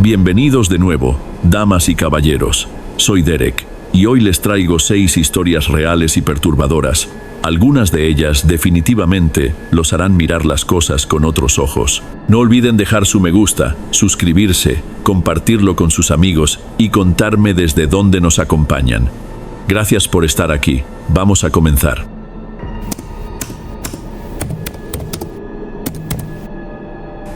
Bienvenidos de nuevo, damas y caballeros. Soy Derek, y hoy les traigo 6 historias reales y perturbadoras. Algunas de ellas definitivamente los harán mirar las cosas con otros ojos. No olviden dejar su me gusta, suscribirse, compartirlo con sus amigos y contarme desde dónde nos acompañan. Gracias por estar aquí. Vamos a comenzar.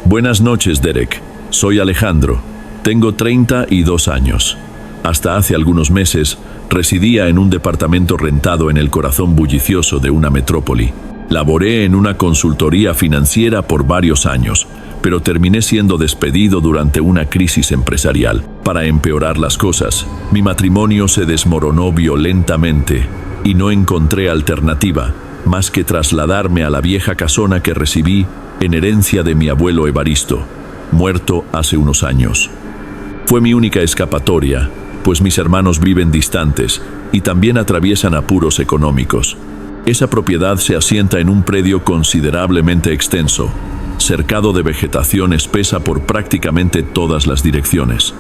Buenas noches, Derek. Soy Alejandro. Tengo 32 años. Hasta hace algunos meses, residía en un departamento rentado en el corazón bullicioso de una metrópoli. Laboré en una consultoría financiera por varios años, pero terminé siendo despedido durante una crisis empresarial. Para empeorar las cosas, mi matrimonio se desmoronó violentamente y no encontré alternativa más que trasladarme a la vieja casona que recibí en herencia de mi abuelo Evaristo, muerto hace unos años. Fue mi única escapatoria, pues mis hermanos viven distantes y también atraviesan apuros económicos. Esa propiedad se asienta en un predio considerablemente extenso, cercado de vegetación espesa por prácticamente todas las direcciones.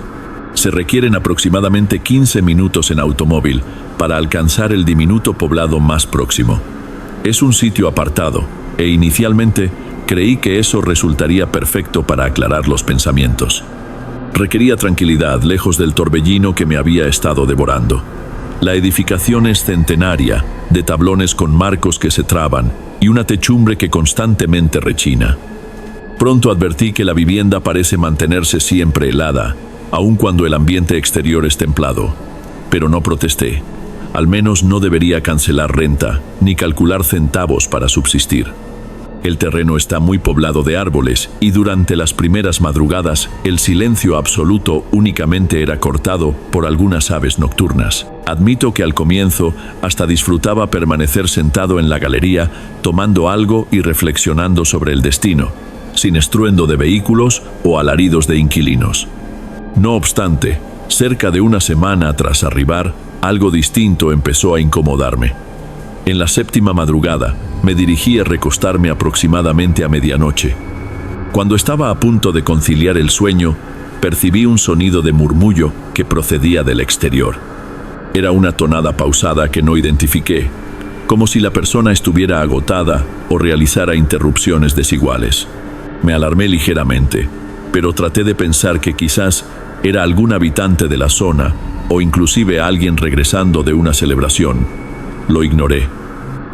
Se requieren aproximadamente 15 minutos en automóvil para alcanzar el diminuto poblado más próximo. Es un sitio apartado, e inicialmente creí que eso resultaría perfecto para aclarar los pensamientos. Requería tranquilidad, lejos del torbellino que me había estado devorando. La edificación es centenaria, de tablones con marcos que se traban y una techumbre que constantemente rechina. Pronto advertí que la vivienda parece mantenerse siempre helada, aun cuando el ambiente exterior es templado. Pero no protesté. Al menos no debería cancelar renta, ni calcular centavos para subsistir. El terreno está muy poblado de árboles y durante las primeras madrugadas el silencio absoluto únicamente era cortado por algunas aves nocturnas. Admito que al comienzo hasta disfrutaba permanecer sentado en la galería tomando algo y reflexionando sobre el destino, sin estruendo de vehículos o alaridos de inquilinos. No obstante, cerca de una semana tras arribar, algo distinto empezó a incomodarme. En la 7ª madrugada, me dirigí a recostarme aproximadamente a medianoche. Cuando estaba a punto de conciliar el sueño, percibí un sonido de murmullo que procedía del exterior. Era una tonada pausada que no identifiqué, como si la persona estuviera agotada o realizara interrupciones desiguales. Me alarmé ligeramente, pero traté de pensar que quizás era algún habitante de la zona o inclusive alguien regresando de una celebración. Lo ignoré.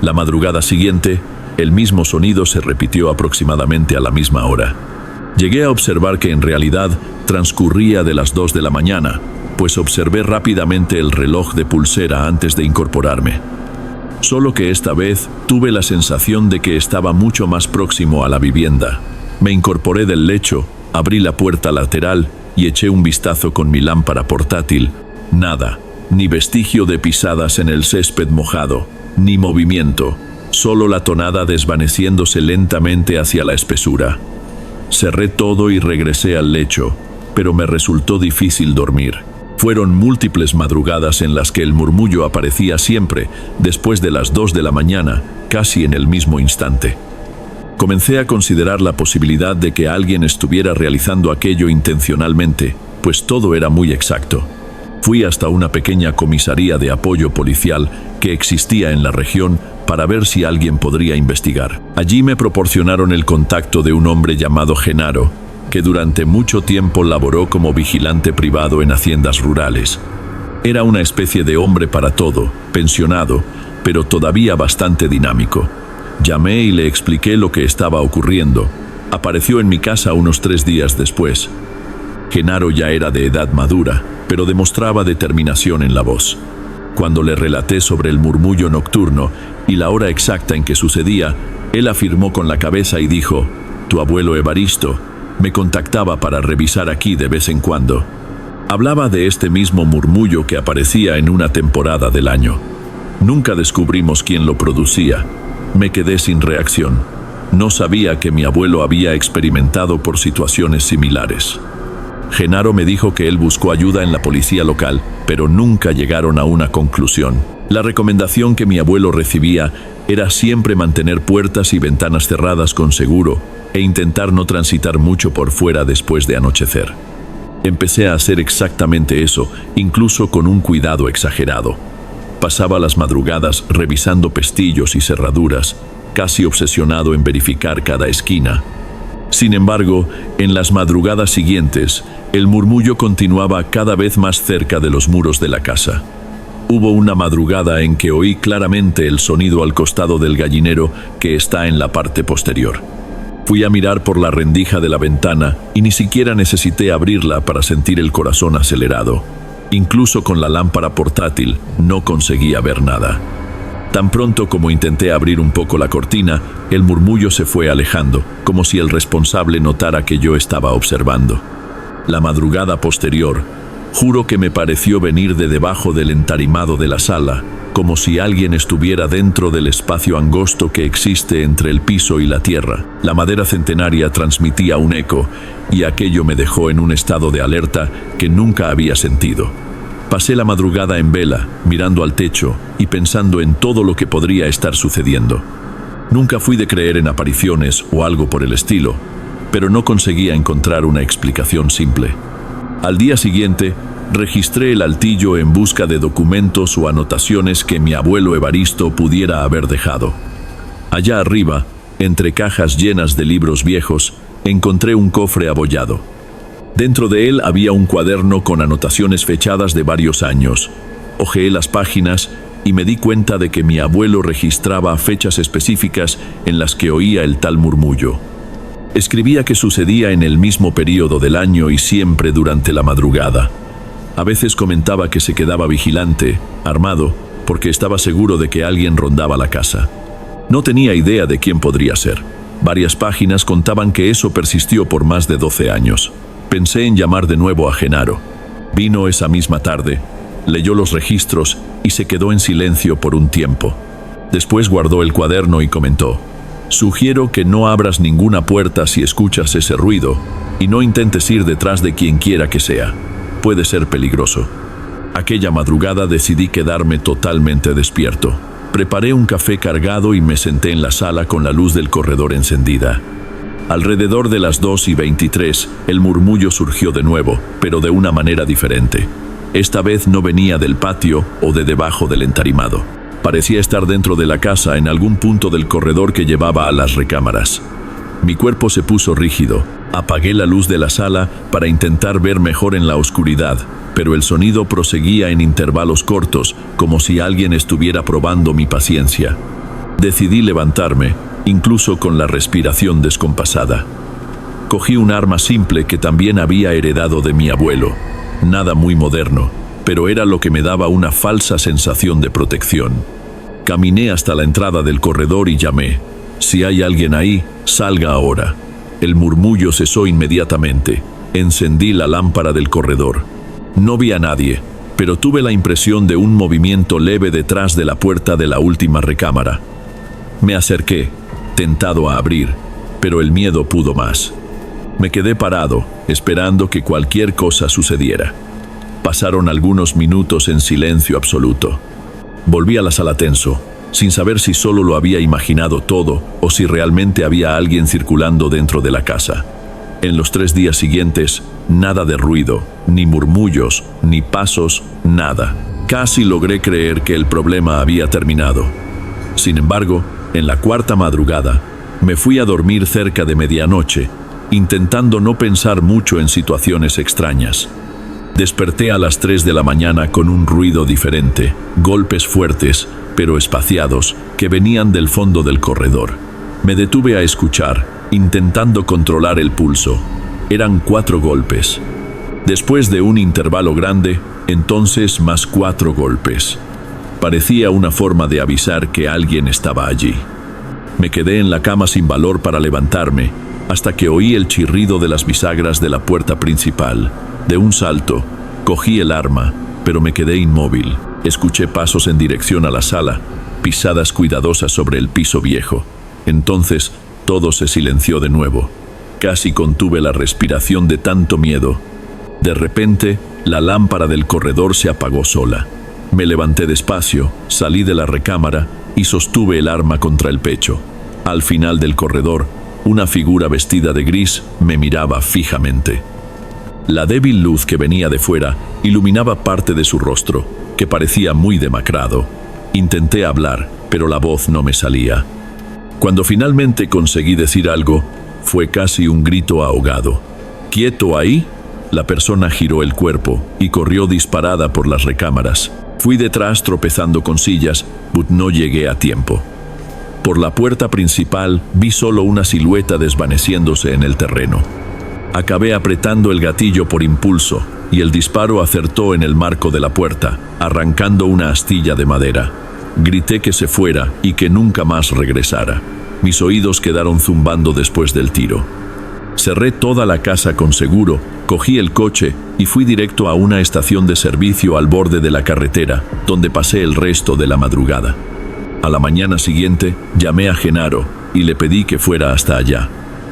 La madrugada siguiente, el mismo sonido se repitió aproximadamente a la misma hora. Llegué a observar que en realidad transcurría de las 2 de la mañana, pues observé rápidamente el reloj de pulsera antes de incorporarme. Solo que esta vez tuve la sensación de que estaba mucho más próximo a la vivienda. Me incorporé del lecho, abrí la puerta lateral y eché un vistazo con mi lámpara portátil. Nada. Ni vestigio de pisadas en el césped mojado, ni movimiento, solo la tonada desvaneciéndose lentamente hacia la espesura. Cerré todo y regresé al lecho, pero me resultó difícil dormir. Fueron múltiples madrugadas en las que el murmullo aparecía siempre, después de las 2 de la mañana, casi en el mismo instante. Comencé a considerar la posibilidad de que alguien estuviera realizando aquello intencionalmente, pues todo era muy exacto. Fui hasta una pequeña comisaría de apoyo policial que existía en la región para ver si alguien podría investigar. Allí me proporcionaron el contacto de un hombre llamado Genaro, que durante mucho tiempo laboró como vigilante privado en haciendas rurales. Era una especie de hombre para todo, pensionado, pero todavía bastante dinámico. Llamé y le expliqué lo que estaba ocurriendo. Apareció en mi casa unos 3 días después. Genaro ya era de edad madura, pero demostraba determinación en la voz. Cuando le relaté sobre el murmullo nocturno y la hora exacta en que sucedía, él afirmó con la cabeza y dijo: «Tu abuelo Evaristo me contactaba para revisar aquí de vez en cuando». Hablaba de este mismo murmullo que aparecía en una temporada del año. Nunca descubrimos quién lo producía. Me quedé sin reacción. No sabía que mi abuelo había experimentado por situaciones similares. Genaro me dijo que él buscó ayuda en la policía local, pero nunca llegaron a una conclusión. La recomendación que mi abuelo recibía era siempre mantener puertas y ventanas cerradas con seguro e intentar no transitar mucho por fuera después de anochecer. Empecé a hacer exactamente eso, incluso con un cuidado exagerado. Pasaba las madrugadas revisando pestillos y cerraduras, casi obsesionado en verificar cada esquina. Sin embargo, en las madrugadas siguientes, el murmullo continuaba cada vez más cerca de los muros de la casa. Hubo una madrugada en que oí claramente el sonido al costado del gallinero que está en la parte posterior. Fui a mirar por la rendija de la ventana y ni siquiera necesité abrirla para sentir el corazón acelerado. Incluso con la lámpara portátil no conseguía ver nada. Tan pronto como intenté abrir un poco la cortina, el murmullo se fue alejando, como si el responsable notara que yo estaba observando. La madrugada posterior, juro que me pareció venir de debajo del entarimado de la sala, como si alguien estuviera dentro del espacio angosto que existe entre el piso y la tierra. La madera centenaria transmitía un eco, y aquello me dejó en un estado de alerta que nunca había sentido. Pasé la madrugada en vela, mirando al techo y pensando en todo lo que podría estar sucediendo. Nunca fui de creer en apariciones o algo por el estilo, pero no conseguía encontrar una explicación simple. Al día siguiente, registré el altillo en busca de documentos o anotaciones que mi abuelo Evaristo pudiera haber dejado. Allá arriba, entre cajas llenas de libros viejos, encontré un cofre abollado. Dentro de él había un cuaderno con anotaciones fechadas de varios años. Hojeé las páginas y me di cuenta de que mi abuelo registraba fechas específicas en las que oía el tal murmullo. Escribía que sucedía en el mismo periodo del año y siempre durante la madrugada. A veces comentaba que se quedaba vigilante, armado, porque estaba seguro de que alguien rondaba la casa. No tenía idea de quién podría ser. Varias páginas contaban que eso persistió por más de 12 años. Pensé en llamar de nuevo a Genaro. Vino esa misma tarde, leyó los registros y se quedó en silencio por un tiempo. Después guardó el cuaderno y comentó: «Sugiero que no abras ninguna puerta si escuchas ese ruido y no intentes ir detrás de quien quiera que sea. Puede ser peligroso». Aquella madrugada decidí quedarme totalmente despierto. Preparé un café cargado y me senté en la sala con la luz del corredor encendida. Alrededor de las 2:23, el murmullo surgió de nuevo, pero de una manera diferente. Esta vez no venía del patio o de debajo del entarimado. Parecía estar dentro de la casa, en algún punto del corredor que llevaba a las recámaras. Mi cuerpo se puso rígido. Apagué la luz de la sala para intentar ver mejor en la oscuridad, pero el sonido proseguía en intervalos cortos, como si alguien estuviera probando mi paciencia. Decidí levantarme, incluso con la respiración descompasada. Cogí un arma simple que también había heredado de mi abuelo. Nada muy moderno, pero era lo que me daba una falsa sensación de protección. Caminé hasta la entrada del corredor y llamé: «Si hay alguien ahí, salga ahora». El murmullo cesó inmediatamente. Encendí la lámpara del corredor. No vi a nadie, pero tuve la impresión de un movimiento leve detrás de la puerta de la última recámara. Me acerqué, tentado a abrir, pero el miedo pudo más. Me quedé parado, esperando que cualquier cosa sucediera. Pasaron algunos minutos en silencio absoluto. Volví a la sala tenso, sin saber si solo lo había imaginado todo o si realmente había alguien circulando dentro de la casa. En los 3 días siguientes, nada de ruido, ni murmullos, ni pasos, nada. Casi logré creer que el problema había terminado. Sin embargo, en la 4ª madrugada, me fui a dormir cerca de medianoche, intentando no pensar mucho en situaciones extrañas. Desperté a las 3 de la mañana con un ruido diferente, golpes fuertes, pero espaciados, que venían del fondo del corredor. Me detuve a escuchar, intentando controlar el pulso. Eran 4 golpes. Después de un intervalo grande, entonces más 4 golpes. Parecía una forma de avisar que alguien estaba allí. Me quedé en la cama sin valor para levantarme, hasta que oí el chirrido de las bisagras de la puerta principal. De un salto, cogí el arma, pero me quedé inmóvil. Escuché pasos en dirección a la sala, pisadas cuidadosas sobre el piso viejo. Entonces, todo se silenció de nuevo. Casi contuve la respiración de tanto miedo. De repente, la lámpara del corredor se apagó sola. Me levanté despacio, salí de la recámara y sostuve el arma contra el pecho. Al final del corredor, una figura vestida de gris me miraba fijamente. La débil luz que venía de fuera iluminaba parte de su rostro, que parecía muy demacrado. Intenté hablar, pero la voz no me salía. Cuando finalmente conseguí decir algo, fue casi un grito ahogado. «¿Quieto ahí?». La persona giró el cuerpo y corrió disparada por las recámaras. Fui detrás tropezando con sillas, pero no llegué a tiempo. Por la puerta principal vi solo una silueta desvaneciéndose en el terreno. Acabé apretando el gatillo por impulso y el disparo acertó en el marco de la puerta, arrancando una astilla de madera. Grité que se fuera y que nunca más regresara. Mis oídos quedaron zumbando después del tiro. Cerré toda la casa con seguro, cogí el coche y fui directo a una estación de servicio al borde de la carretera, donde pasé el resto de la madrugada. A la mañana siguiente, llamé a Genaro y le pedí que fuera hasta allá.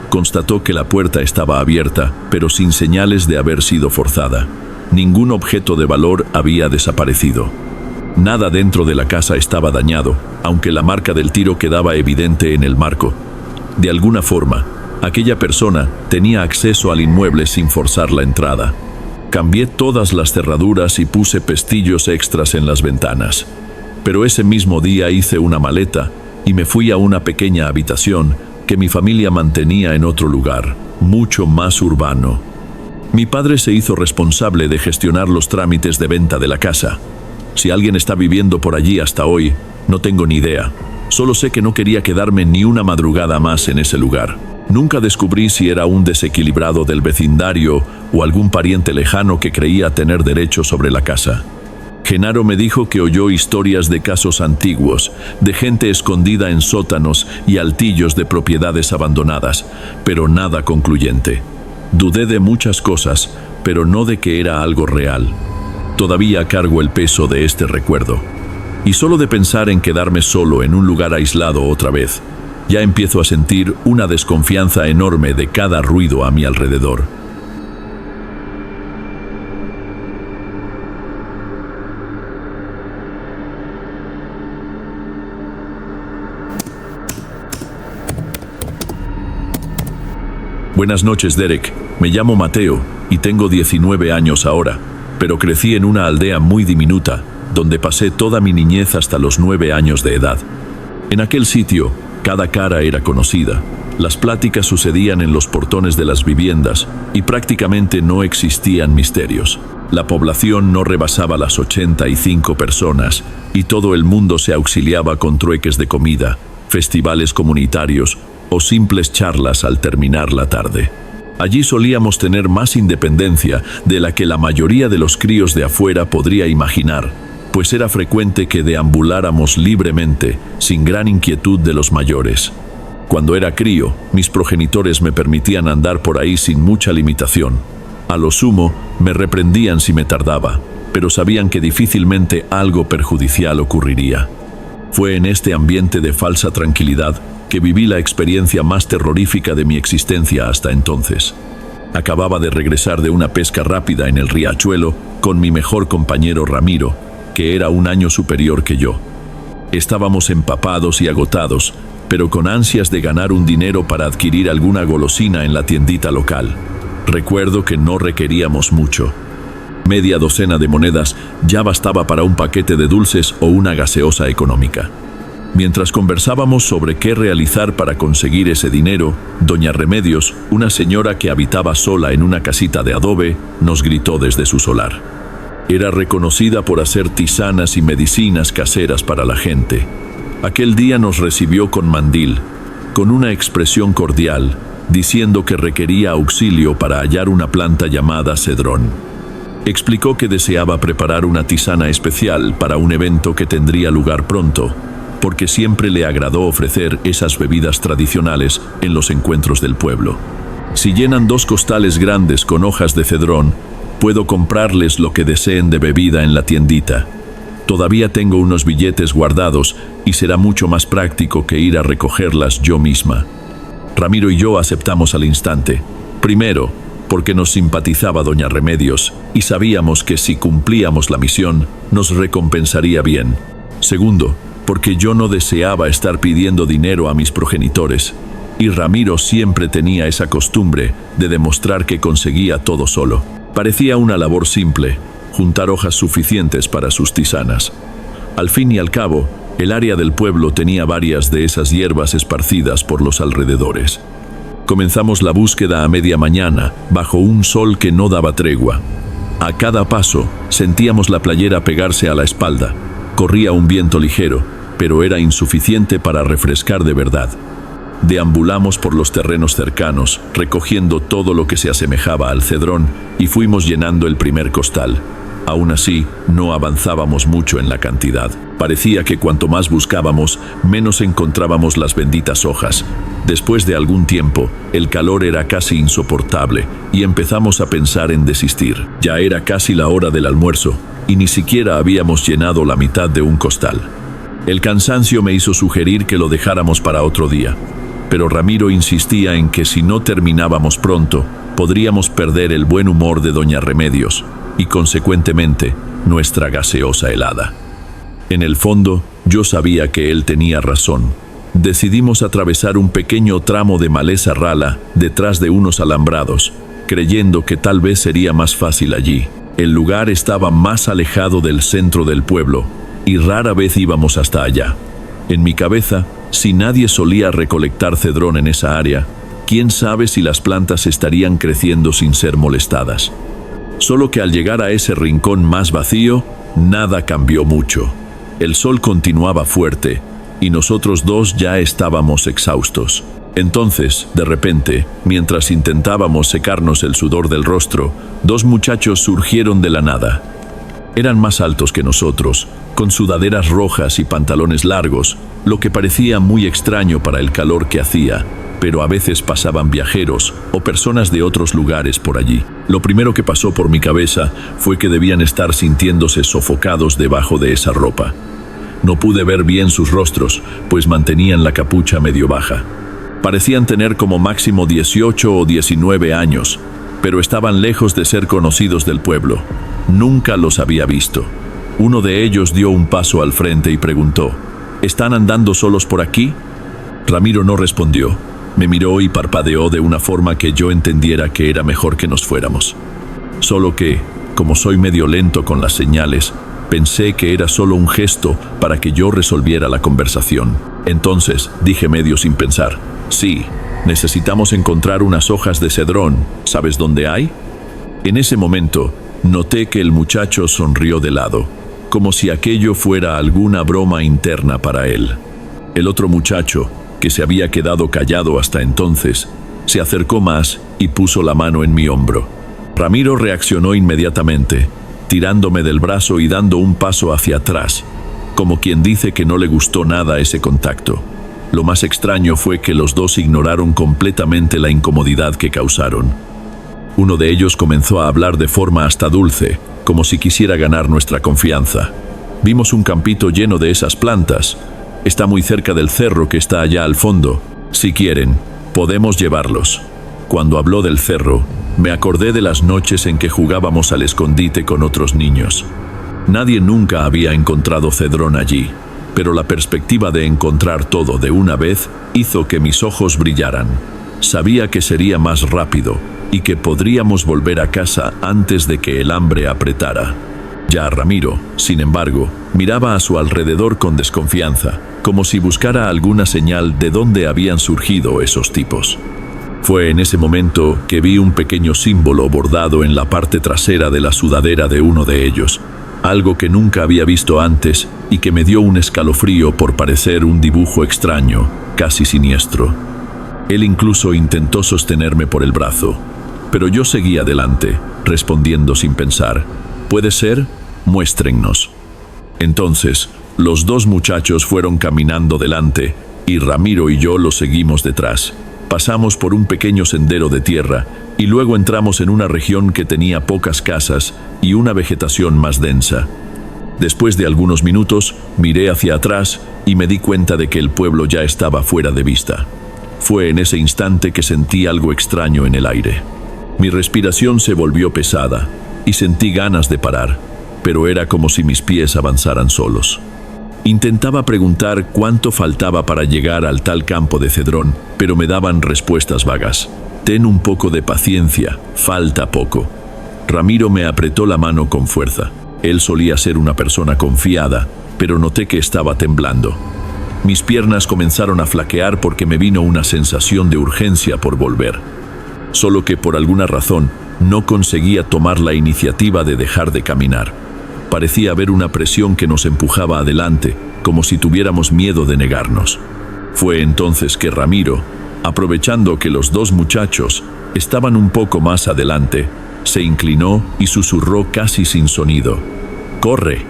Constató que la puerta estaba abierta, pero sin señales de haber sido forzada. Ningún objeto de valor había desaparecido. Nada dentro de la casa estaba dañado, aunque la marca del tiro quedaba evidente en el marco. De alguna forma, aquella persona tenía acceso al inmueble sin forzar la entrada. Cambié todas las cerraduras y puse pestillos extras en las ventanas. Pero ese mismo día hice una maleta y me fui a una pequeña habitación que mi familia mantenía en otro lugar, mucho más urbano. Mi padre se hizo responsable de gestionar los trámites de venta de la casa. Si alguien está viviendo por allí hasta hoy, no tengo ni idea. Solo sé que no quería quedarme ni una madrugada más en ese lugar. Nunca descubrí si era un desequilibrado del vecindario o algún pariente lejano que creía tener derecho sobre la casa. Genaro me dijo que oyó historias de casos antiguos, de gente escondida en sótanos y altillos de propiedades abandonadas, pero nada concluyente. Dudé de muchas cosas, pero no de que era algo real. Todavía cargo el peso de este recuerdo. Y solo de pensar en quedarme solo en un lugar aislado otra vez, ya empiezo a sentir una desconfianza enorme de cada ruido a mi alrededor. Buenas noches, Derek. Me llamo Mateo y tengo 19 años ahora, pero crecí en una aldea muy diminuta, donde pasé toda mi niñez hasta los 9 años de edad. En aquel sitio, cada cara era conocida. Las pláticas sucedían en los portones de las viviendas y prácticamente no existían misterios. La población no rebasaba las 85 personas y todo el mundo se auxiliaba con trueques de comida, festivales comunitarios o simples charlas al terminar la tarde. Allí solíamos tener más independencia de la que la mayoría de los críos de afuera podría imaginar, pues era frecuente que deambuláramos libremente, sin gran inquietud de los mayores. Cuando era crío, mis progenitores me permitían andar por ahí sin mucha limitación. A lo sumo, me reprendían si me tardaba, pero sabían que difícilmente algo perjudicial ocurriría. Fue en este ambiente de falsa tranquilidad que viví la experiencia más terrorífica de mi existencia hasta entonces. Acababa de regresar de una pesca rápida en el riachuelo con mi mejor compañero Ramiro, que era un año superior que yo. Estábamos empapados y agotados, pero con ansias de ganar un dinero para adquirir alguna golosina en la tiendita local. Recuerdo que no requeríamos mucho. Media docena de monedas ya bastaba para un paquete de dulces o una gaseosa económica. Mientras conversábamos sobre qué realizar para conseguir ese dinero, doña Remedios, una señora que habitaba sola en una casita de adobe, nos gritó desde su solar. Era reconocida por hacer tisanas y medicinas caseras para la gente. Aquel día nos recibió con mandil, con una expresión cordial, diciendo que requería auxilio para hallar una planta llamada cedrón. Explicó que deseaba preparar una tisana especial para un evento que tendría lugar pronto, porque siempre le agradó ofrecer esas bebidas tradicionales en los encuentros del pueblo. Si llenan 2 costales grandes con hojas de cedrón, puedo comprarles lo que deseen de bebida en la tiendita. Todavía tengo unos billetes guardados y será mucho más práctico que ir a recogerlas yo misma. Ramiro y yo aceptamos al instante. Primero, porque nos simpatizaba doña Remedios y sabíamos que si cumplíamos la misión, nos recompensaría bien. Segundo, porque yo no deseaba estar pidiendo dinero a mis progenitores, y Ramiro siempre tenía esa costumbre de demostrar que conseguía todo solo. Parecía una labor simple, juntar hojas suficientes para sus tisanas. Al fin y al cabo, el área del pueblo tenía varias de esas hierbas esparcidas por los alrededores. Comenzamos la búsqueda a media mañana, bajo un sol que no daba tregua. A cada paso, sentíamos la playera pegarse a la espalda. Corría un viento ligero, pero era insuficiente para refrescar de verdad. Deambulamos por los terrenos cercanos, recogiendo todo lo que se asemejaba al cedrón, y fuimos llenando el primer costal. Aún así, no avanzábamos mucho en la cantidad. Parecía que cuanto más buscábamos, menos encontrábamos las benditas hojas. Después de algún tiempo, el calor era casi insoportable, y empezamos a pensar en desistir. Ya era casi la hora del almuerzo, y ni siquiera habíamos llenado la mitad de un costal. El cansancio me hizo sugerir que lo dejáramos para otro día, pero Ramiro insistía en que si no terminábamos pronto, podríamos perder el buen humor de doña Remedios y, consecuentemente, nuestra gaseosa helada. En el fondo, yo sabía que él tenía razón. Decidimos atravesar un pequeño tramo de maleza rala detrás de unos alambrados, creyendo que tal vez sería más fácil allí. El lugar estaba más alejado del centro del pueblo, y rara vez íbamos hasta allá. En mi cabeza, si nadie solía recolectar cedrón en esa área, quién sabe si las plantas estarían creciendo sin ser molestadas. Solo que al llegar a ese rincón más vacío, nada cambió mucho. El sol continuaba fuerte, y nosotros dos ya estábamos exhaustos. Entonces, de repente, mientras intentábamos secarnos el sudor del rostro, dos muchachos surgieron de la nada. Eran más altos que nosotros, con sudaderas rojas y pantalones largos, lo que parecía muy extraño para el calor que hacía, pero a veces pasaban viajeros o personas de otros lugares por allí. Lo primero que pasó por mi cabeza fue que debían estar sintiéndose sofocados debajo de esa ropa. No pude ver bien sus rostros, pues mantenían la capucha medio baja. Parecían tener como máximo 18 o 19 años, pero estaban lejos de ser conocidos del pueblo. Nunca los había visto. Uno de ellos dio un paso al frente y preguntó: ¿están andando solos por aquí? Ramiro no respondió. Me miró y parpadeó de una forma que yo entendiera que era mejor que nos fuéramos. Solo que, como soy medio lento con las señales, pensé que era solo un gesto para que yo resolviera la conversación. Entonces dije medio sin pensar: sí, necesitamos encontrar unas hojas de cedrón. ¿Sabes dónde hay? En ese momento, noté que el muchacho sonrió de lado, como si aquello fuera alguna broma interna para él. El otro muchacho, que se había quedado callado hasta entonces, se acercó más y puso la mano en mi hombro. Ramiro reaccionó inmediatamente, tirándome del brazo y dando un paso hacia atrás, como quien dice que no le gustó nada ese contacto. Lo más extraño fue que los dos ignoraron completamente la incomodidad que causaron. Uno de ellos comenzó a hablar de forma hasta dulce, como si quisiera ganar nuestra confianza. Vimos un campito lleno de esas plantas. Está muy cerca del cerro que está allá al fondo. Si quieren, podemos llevarlos. Cuando habló del cerro, me acordé de las noches en que jugábamos al escondite con otros niños. Nadie nunca había encontrado cedrón allí, pero la perspectiva de encontrar todo de una vez hizo que mis ojos brillaran. Sabía que sería más rápido y que podríamos volver a casa antes de que el hambre apretara. Ya Ramiro, sin embargo, miraba a su alrededor con desconfianza, como si buscara alguna señal de dónde habían surgido esos tipos. Fue en ese momento que vi un pequeño símbolo bordado en la parte trasera de la sudadera de uno de ellos, algo que nunca había visto antes y que me dio un escalofrío por parecer un dibujo extraño, casi siniestro. Él incluso intentó sostenerme por el brazo, pero yo seguí adelante, respondiendo sin pensar: ¿puede ser? Muéstrennos. Entonces, los dos muchachos fueron caminando delante, y Ramiro y yo los seguimos detrás. Pasamos por un pequeño sendero de tierra, y luego entramos en una región que tenía pocas casas y una vegetación más densa. Después de algunos minutos, miré hacia atrás y me di cuenta de que el pueblo ya estaba fuera de vista. Fue en ese instante que sentí algo extraño en el aire. Mi respiración se volvió pesada y sentí ganas de parar, pero era como si mis pies avanzaran solos. Intentaba preguntar cuánto faltaba para llegar al tal campo de cedrón, pero me daban respuestas vagas. Ten un poco de paciencia, falta poco. Ramiro me apretó la mano con fuerza. Él solía ser una persona confiada, pero noté que estaba temblando. Mis piernas comenzaron a flaquear porque me vino una sensación de urgencia por volver. Solo que por alguna razón no conseguía tomar la iniciativa de dejar de caminar. Parecía haber una presión que nos empujaba adelante, como si tuviéramos miedo de negarnos. Fue entonces que Ramiro, aprovechando que los dos muchachos estaban un poco más adelante, se inclinó y susurró casi sin sonido: «¡Corre!».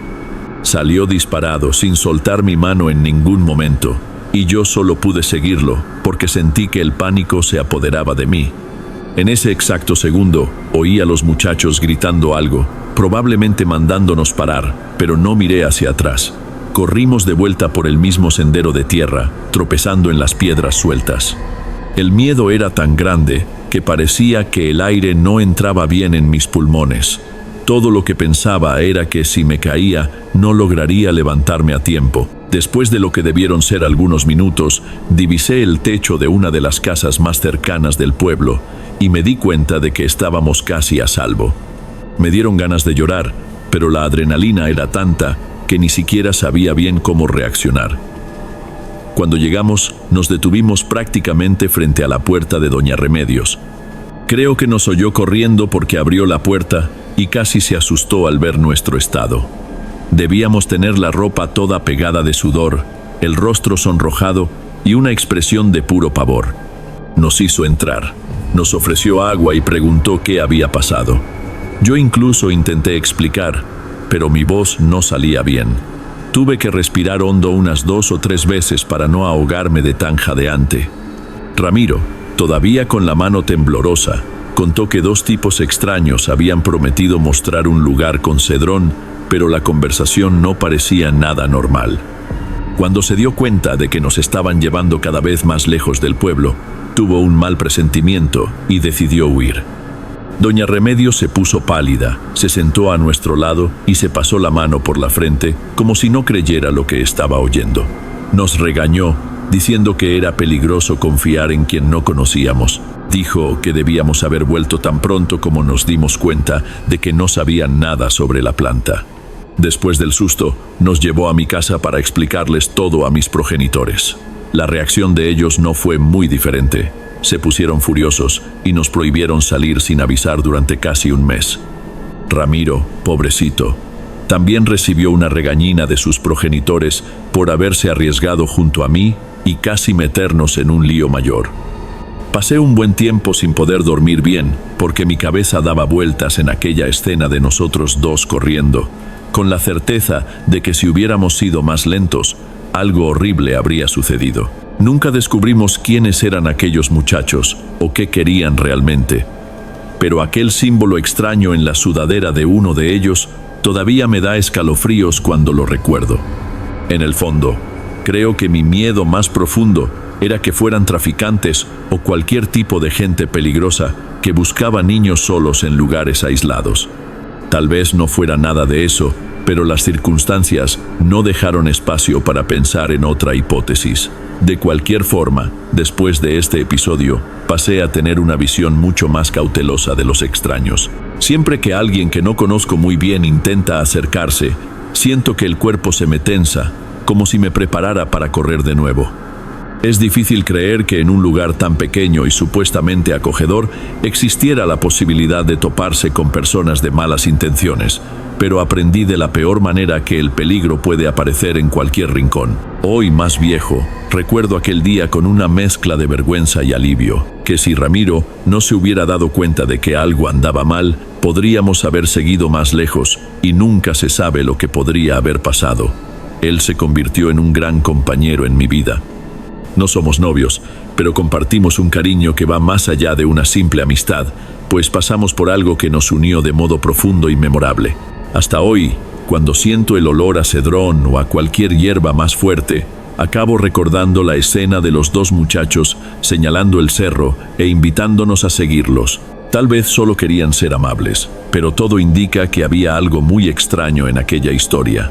Salió disparado sin soltar mi mano en ningún momento, y yo solo pude seguirlo porque sentí que el pánico se apoderaba de mí. En ese exacto segundo oí a los muchachos gritando algo, probablemente mandándonos parar, pero no miré hacia atrás. Corrimos de vuelta por el mismo sendero de tierra, tropezando en las piedras sueltas. El miedo era tan grande que parecía que el aire no entraba bien en mis pulmones. Todo lo que pensaba era que si me caía, no lograría levantarme a tiempo. Después de lo que debieron ser algunos minutos, divisé el techo de una de las casas más cercanas del pueblo y me di cuenta de que estábamos casi a salvo. Me dieron ganas de llorar, pero la adrenalina era tanta que ni siquiera sabía bien cómo reaccionar. Cuando llegamos, nos detuvimos prácticamente frente a la puerta de Doña Remedios. Creo que nos oyó corriendo porque abrió la puerta y casi se asustó al ver nuestro estado. Debíamos tener la ropa toda pegada de sudor, el rostro sonrojado y una expresión de puro pavor. Nos hizo entrar, nos ofreció agua y preguntó qué había pasado. Yo incluso intenté explicar, pero mi voz no salía bien. Tuve que respirar hondo unas 2 o 3 veces para no ahogarme de tan jadeante. Ramiro, todavía con la mano temblorosa, contó que 2 tipos extraños habían prometido mostrar un lugar con cedrón, pero la conversación no parecía nada normal. Cuando se dio cuenta de que nos estaban llevando cada vez más lejos del pueblo, tuvo un mal presentimiento y decidió huir. Doña Remedios se puso pálida, se sentó a nuestro lado y se pasó la mano por la frente como si no creyera lo que estaba oyendo. Nos regañó, diciendo que era peligroso confiar en quien no conocíamos. Dijo que debíamos haber vuelto tan pronto como nos dimos cuenta de que no sabían nada sobre la planta. Después del susto, nos llevó a mi casa para explicarles todo a mis progenitores. La reacción de ellos no fue muy diferente. Se pusieron furiosos y nos prohibieron salir sin avisar durante casi un mes. Ramiro, pobrecito, también recibió una regañina de sus progenitores por haberse arriesgado junto a mí y casi meternos en un lío mayor. Pasé un buen tiempo sin poder dormir bien porque mi cabeza daba vueltas en aquella escena de nosotros dos corriendo, con la certeza de que si hubiéramos sido más lentos, algo horrible habría sucedido. Nunca descubrimos quiénes eran aquellos muchachos o qué querían realmente, pero aquel símbolo extraño en la sudadera de uno de ellos todavía me da escalofríos cuando lo recuerdo. En el fondo, creo que mi miedo más profundo era que fueran traficantes o cualquier tipo de gente peligrosa que buscaba niños solos en lugares aislados. Tal vez no fuera nada de eso, pero las circunstancias no dejaron espacio para pensar en otra hipótesis. De cualquier forma, después de este episodio, pasé a tener una visión mucho más cautelosa de los extraños. Siempre que alguien que no conozco muy bien intenta acercarse, siento que el cuerpo se me tensa, como si me preparara para correr de nuevo. Es difícil creer que en un lugar tan pequeño y supuestamente acogedor existiera la posibilidad de toparse con personas de malas intenciones, pero aprendí de la peor manera que el peligro puede aparecer en cualquier rincón. Hoy, más viejo, recuerdo aquel día con una mezcla de vergüenza y alivio, que si Ramiro no se hubiera dado cuenta de que algo andaba mal, podríamos haber seguido más lejos y nunca se sabe lo que podría haber pasado. Él se convirtió en un gran compañero en mi vida. No somos novios, pero compartimos un cariño que va más allá de una simple amistad, pues pasamos por algo que nos unió de modo profundo y memorable. Hasta hoy, cuando siento el olor a cedrón o a cualquier hierba más fuerte, acabo recordando la escena de los dos muchachos señalando el cerro e invitándonos a seguirlos. Tal vez solo querían ser amables, pero todo indica que había algo muy extraño en aquella historia.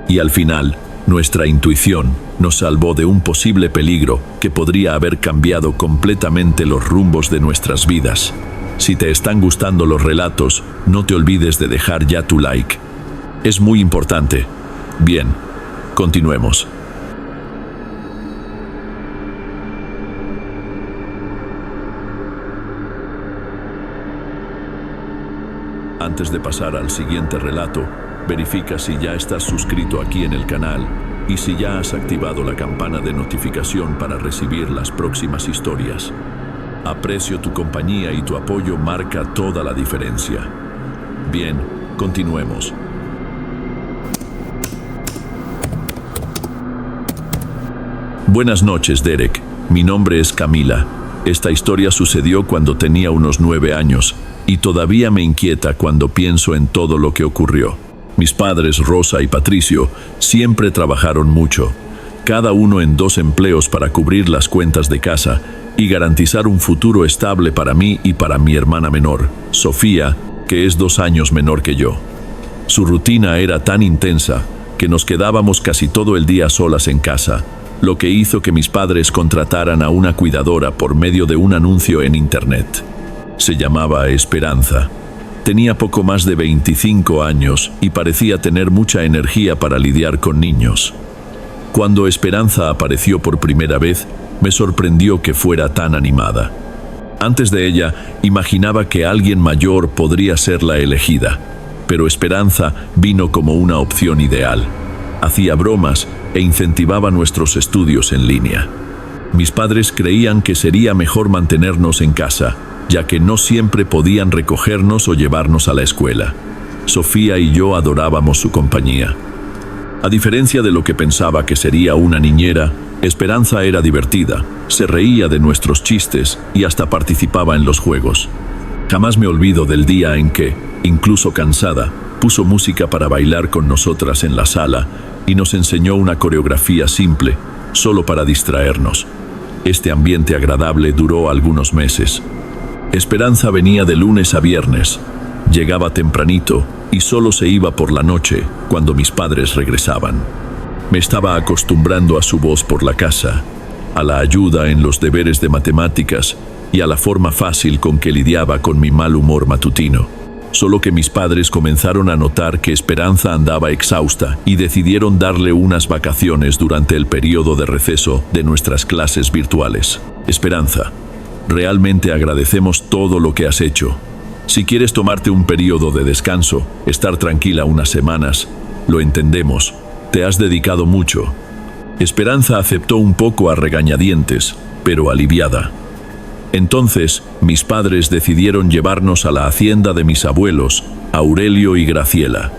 Y al final, nuestra intuición nos salvó de un posible peligro que podría haber cambiado completamente los rumbos de nuestras vidas. Si te están gustando los relatos, no te olvides de dejar ya tu like. Es muy importante. Bien, continuemos. Antes de pasar al siguiente relato, verifica si ya estás suscrito aquí en el canal y si ya has activado la campana de notificación para recibir las próximas historias. Aprecio tu compañía y tu apoyo marca toda la diferencia. Bien, continuemos. Buenas noches, Derek. Mi nombre es Camila. Esta historia sucedió cuando tenía unos 9 años y todavía me inquieta cuando pienso en todo lo que ocurrió. Mis padres, Rosa y Patricio, siempre trabajaron mucho, cada uno en 2 empleos para cubrir las cuentas de casa y garantizar un futuro estable para mí y para mi hermana menor, Sofía, que es 2 años menor que yo. Su rutina era tan intensa que nos quedábamos casi todo el día solas en casa, lo que hizo que mis padres contrataran a una cuidadora por medio de un anuncio en internet. Se llamaba Esperanza. Tenía poco más de 25 años y parecía tener mucha energía para lidiar con niños. Cuando Esperanza apareció por primera vez, me sorprendió que fuera tan animada. Antes de ella, imaginaba que alguien mayor podría ser la elegida, pero Esperanza vino como una opción ideal. Hacía bromas e incentivaba nuestros estudios en línea. Mis padres creían que sería mejor mantenernos en casa, ya que no siempre podían recogernos o llevarnos a la escuela. Sofía y yo adorábamos su compañía. A diferencia de lo que pensaba que sería una niñera, Esperanza era divertida, se reía de nuestros chistes y hasta participaba en los juegos. Jamás me olvido del día en que, incluso cansada, puso música para bailar con nosotras en la sala y nos enseñó una coreografía simple, solo para distraernos. Este ambiente agradable duró algunos meses. Esperanza venía de lunes a viernes, llegaba tempranito y solo se iba por la noche cuando mis padres regresaban. Me estaba acostumbrando a su voz por la casa, a la ayuda en los deberes de matemáticas y a la forma fácil con que lidiaba con mi mal humor matutino. Solo que mis padres comenzaron a notar que Esperanza andaba exhausta y decidieron darle unas vacaciones durante el periodo de receso de nuestras clases virtuales. Esperanza, realmente agradecemos todo lo que has hecho. Si quieres tomarte un periodo de descanso, estar tranquila unas semanas, lo entendemos. Te has dedicado mucho. Esperanza aceptó un poco a regañadientes, pero aliviada. Entonces, mis padres decidieron llevarnos a la hacienda de mis abuelos, Aurelio y Graciela.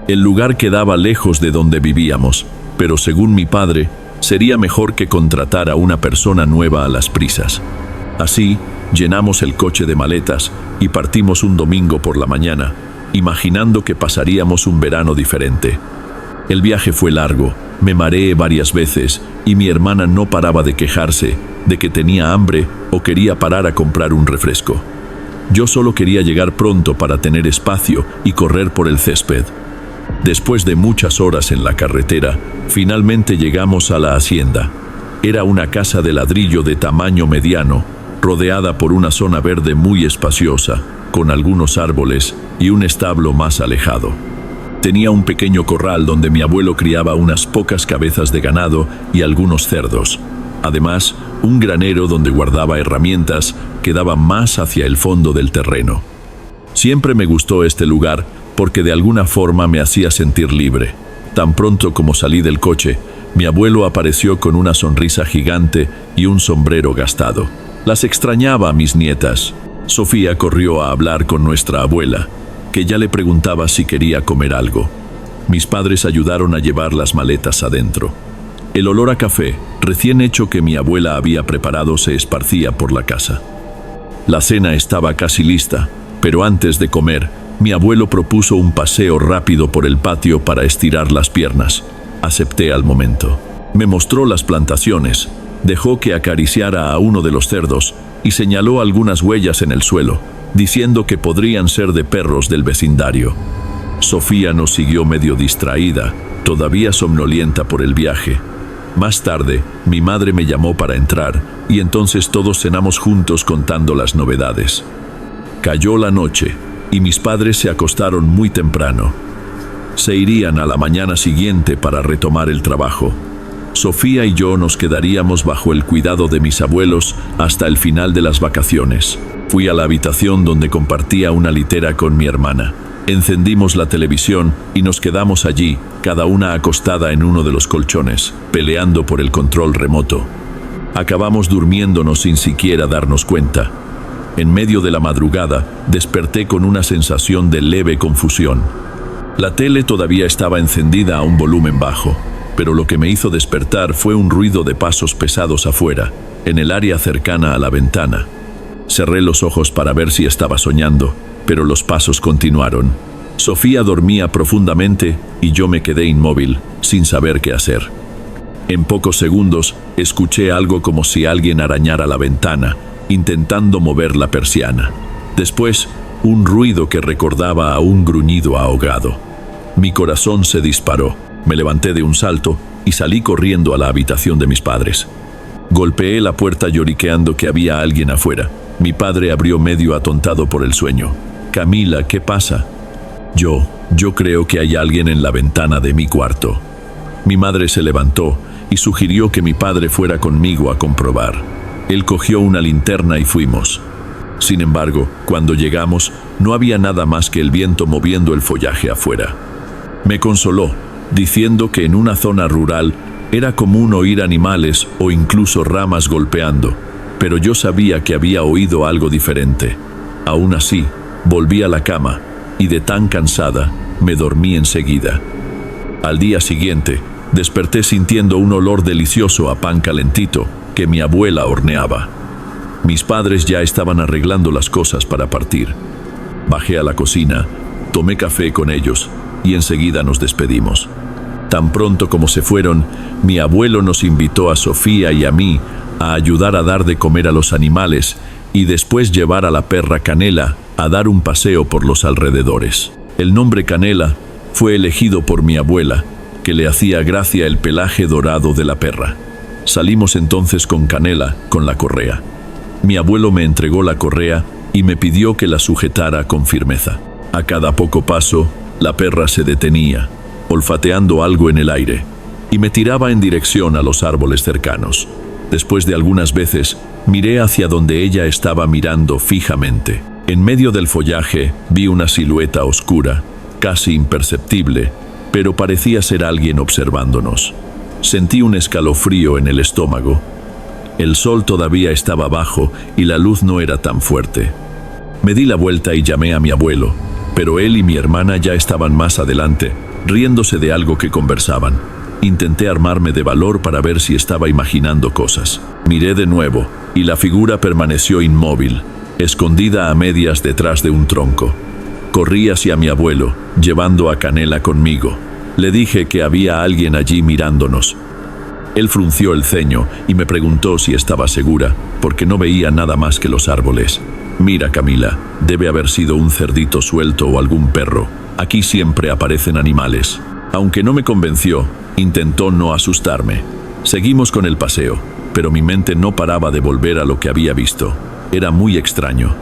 El lugar quedaba lejos de donde vivíamos, pero según mi padre, sería mejor que contratar a una persona nueva a las prisas. Así, llenamos el coche de maletas y partimos un domingo por la mañana, imaginando que pasaríamos un verano diferente. El viaje fue largo, me mareé varias veces y mi hermana no paraba de quejarse de que tenía hambre o quería parar a comprar un refresco. Yo solo quería llegar pronto para tener espacio y correr por el césped. Después de muchas horas en la carretera, finalmente llegamos a la hacienda. Era una casa de ladrillo de tamaño mediano, rodeada por una zona verde muy espaciosa, con algunos árboles y un establo más alejado. Tenía un pequeño corral donde mi abuelo criaba unas pocas cabezas de ganado y algunos cerdos. Además, un granero donde guardaba herramientas que daba más hacia el fondo del terreno. Siempre me gustó este lugar porque de alguna forma me hacía sentir libre. Tan pronto como salí del coche, mi abuelo apareció con una sonrisa gigante y un sombrero gastado. Las extrañaba a mis nietas. Sofía corrió a hablar con nuestra abuela, que ya le preguntaba si quería comer algo. Mis padres ayudaron a llevar las maletas adentro. El olor a café, recién hecho que mi abuela había preparado, se esparcía por la casa. La cena estaba casi lista, pero antes de comer, mi abuelo propuso un paseo rápido por el patio para estirar las piernas. Acepté al momento. Me mostró las plantaciones, dejó que acariciara a uno de los cerdos y señaló algunas huellas en el suelo, diciendo que podrían ser de perros del vecindario. Sofía nos siguió medio distraída, todavía somnolienta por el viaje. Más tarde, mi madre me llamó para entrar y entonces todos cenamos juntos contando las novedades. Cayó la noche y mis padres se acostaron muy temprano. Se irían a la mañana siguiente para retomar el trabajo. Sofía y yo nos quedaríamos bajo el cuidado de mis abuelos hasta el final de las vacaciones. Fui a la habitación donde compartía una litera con mi hermana. Encendimos la televisión y nos quedamos allí, cada una acostada en uno de los colchones, peleando por el control remoto. Acabamos durmiéndonos sin siquiera darnos cuenta. En medio de la madrugada, desperté con una sensación de leve confusión. La tele todavía estaba encendida a un volumen bajo, pero lo que me hizo despertar fue un ruido de pasos pesados afuera, en el área cercana a la ventana. Cerré los ojos para ver si estaba soñando, pero los pasos continuaron. Sofía dormía profundamente y yo me quedé inmóvil, sin saber qué hacer. En pocos segundos, escuché algo como si alguien arañara la ventana, intentando mover la persiana. Después, un ruido que recordaba a un gruñido ahogado. Mi corazón se disparó. Me levanté de un salto y salí corriendo a la habitación de mis padres. Golpeé la puerta lloriqueando que había alguien afuera. Mi padre abrió medio atontado por el sueño. «Camila, ¿qué pasa?» Yo creo que hay alguien en la ventana de mi cuarto». Mi madre se levantó y sugirió que mi padre fuera conmigo a comprobar. Él cogió una linterna y fuimos. Sin embargo, cuando llegamos, no había nada más que el viento moviendo el follaje afuera. Me consoló, diciendo que en una zona rural era común oír animales o incluso ramas golpeando, pero yo sabía que había oído algo diferente. Aún así, volví a la cama y de tan cansada, me dormí enseguida. Al día siguiente, desperté sintiendo un olor delicioso a pan calentito que mi abuela horneaba. Mis padres ya estaban arreglando las cosas para partir. Bajé a la cocina, tomé café con ellos y enseguida nos despedimos. Tan pronto como se fueron, mi abuelo nos invitó a Sofía y a mí a ayudar a dar de comer a los animales y después llevar a la perra Canela a dar un paseo por los alrededores. El nombre Canela fue elegido por mi abuela, que le hacía gracia el pelaje dorado de la perra. Salimos entonces con Canela, con la correa. Mi abuelo me entregó la correa y me pidió que la sujetara con firmeza. A cada poco paso, la perra se detenía, olfateando algo en el aire, y me tiraba en dirección a los árboles cercanos. Después de algunas veces, miré hacia donde ella estaba mirando fijamente. En medio del follaje vi una silueta oscura, casi imperceptible, pero parecía ser alguien observándonos. Sentí un escalofrío en el estómago. El sol todavía estaba bajo y la luz no era tan fuerte. Me di la vuelta y llamé a mi abuelo, pero él y mi hermana ya estaban más adelante, riéndose de algo que conversaban. Intenté armarme de valor para ver si estaba imaginando cosas. Miré de nuevo y la figura permaneció inmóvil, escondida a medias detrás de un tronco. Corrí hacia mi abuelo, llevando a Canela conmigo. Le dije que había alguien allí mirándonos. Él frunció el ceño y me preguntó si estaba segura, porque no veía nada más que los árboles. «Mira, Camila, debe haber sido un cerdito suelto o algún perro. Aquí siempre aparecen animales». Aunque no me convenció, intentó no asustarme. Seguimos con el paseo, pero mi mente no paraba de volver a lo que había visto. Era muy extraño.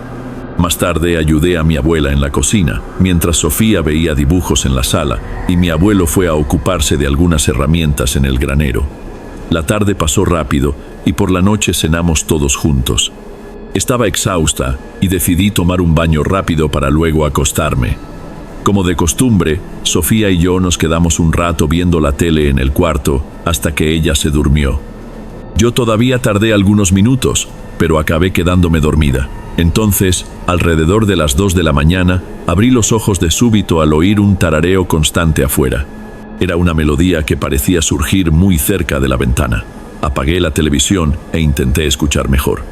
Más tarde ayudé a mi abuela en la cocina, mientras Sofía veía dibujos en la sala y mi abuelo fue a ocuparse de algunas herramientas en el granero. La tarde pasó rápido y por la noche cenamos todos juntos. Estaba exhausta y decidí tomar un baño rápido para luego acostarme. Como de costumbre, Sofía y yo nos quedamos un rato viendo la tele en el cuarto hasta que ella se durmió. Yo todavía tardé algunos minutos, pero acabé quedándome dormida. Entonces, alrededor de las 2 de la mañana, abrí los ojos de súbito al oír un tarareo constante afuera. Era una melodía que parecía surgir muy cerca de la ventana. Apagué la televisión e intenté escuchar mejor.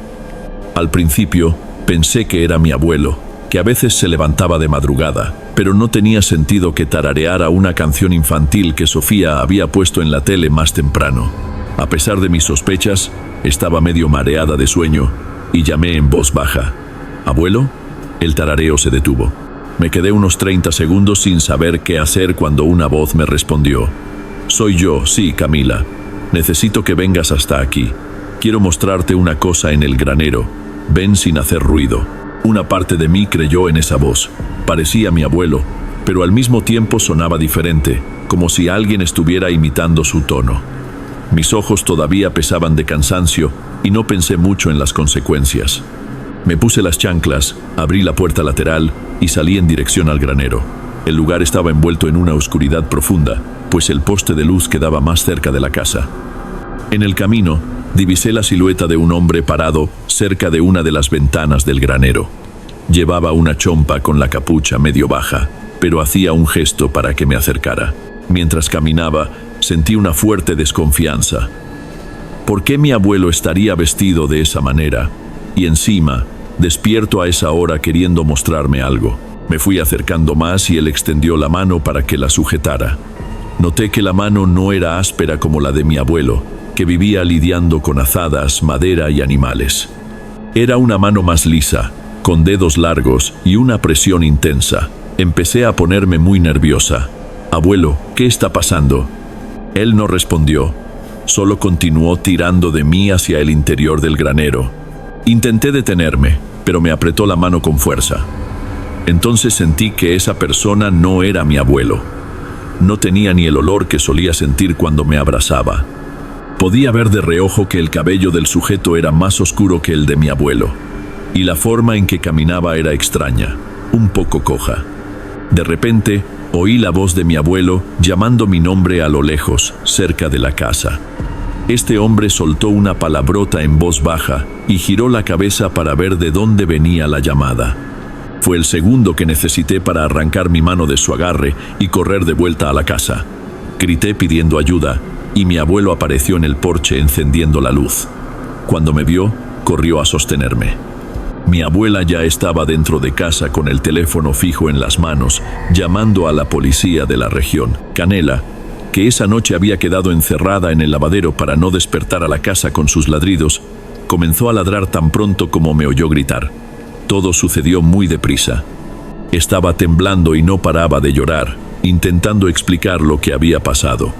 Al principio, pensé que era mi abuelo, que a veces se levantaba de madrugada, pero no tenía sentido que tarareara una canción infantil que Sofía había puesto en la tele más temprano. A pesar de mis sospechas, estaba medio mareada de sueño y llamé en voz baja. «¿Abuelo?». El tarareo se detuvo. Me quedé unos 30 segundos sin saber qué hacer cuando una voz me respondió. «Soy yo, sí, Camila. Necesito que vengas hasta aquí. Quiero mostrarte una cosa en el granero. Ven sin hacer ruido». Una parte de mí creyó en esa voz. Parecía mi abuelo, pero al mismo tiempo sonaba diferente, como si alguien estuviera imitando su tono. Mis ojos todavía pesaban de cansancio y no pensé mucho en las consecuencias. Me puse las chanclas, abrí la puerta lateral y salí en dirección al granero. El lugar estaba envuelto en una oscuridad profunda, pues el poste de luz quedaba más cerca de la casa. En el camino, divisé la silueta de un hombre parado cerca de una de las ventanas del granero. Llevaba una chompa con la capucha medio baja, pero hacía un gesto para que me acercara. Mientras caminaba, sentí una fuerte desconfianza. ¿Por qué mi abuelo estaría vestido de esa manera? Y encima, despierto a esa hora queriendo mostrarme algo. Me fui acercando más y él extendió la mano para que la sujetara. Noté que la mano no era áspera como la de mi abuelo, que vivía lidiando con azadas, madera y animales. Era una mano más lisa, con dedos largos y una presión intensa. Empecé a ponerme muy nerviosa. «Abuelo, ¿qué está pasando?» Él no respondió, solo continuó tirando de mí hacia el interior del granero. Intenté detenerme, pero me apretó la mano con fuerza. Entonces sentí que esa persona no era mi abuelo. No tenía ni el olor que solía sentir cuando me abrazaba. Podía ver de reojo que el cabello del sujeto era más oscuro que el de mi abuelo, y la forma en que caminaba era extraña, un poco coja. De repente, oí la voz de mi abuelo llamando mi nombre a lo lejos, cerca de la casa. Este hombre soltó una palabrota en voz baja y giró la cabeza para ver de dónde venía la llamada. Fue el segundo que necesité para arrancar mi mano de su agarre y correr de vuelta a la casa. Grité pidiendo ayuda y mi abuelo apareció en el porche encendiendo la luz. Cuando me vio, corrió a sostenerme. Mi abuela ya estaba dentro de casa con el teléfono fijo en las manos, llamando a la policía de la región. Canela, que esa noche había quedado encerrada en el lavadero para no despertar a la casa con sus ladridos, comenzó a ladrar tan pronto como me oyó gritar. Todo sucedió muy deprisa. Estaba temblando y no paraba de llorar, intentando explicar lo que había pasado.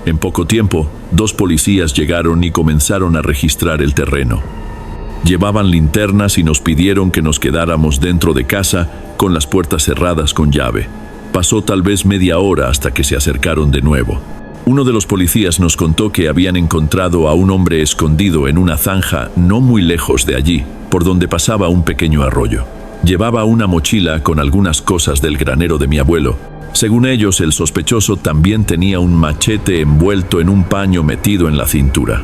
En poco tiempo, 2 policías llegaron y comenzaron a registrar el terreno. Llevaban linternas y nos pidieron que nos quedáramos dentro de casa con las puertas cerradas con llave. Pasó tal vez media hora hasta que se acercaron de nuevo. Uno de los policías nos contó que habían encontrado a un hombre escondido en una zanja no muy lejos de allí, por donde pasaba un pequeño arroyo. Llevaba una mochila con algunas cosas del granero de mi abuelo. Según ellos, el sospechoso también tenía un machete envuelto en un paño metido en la cintura.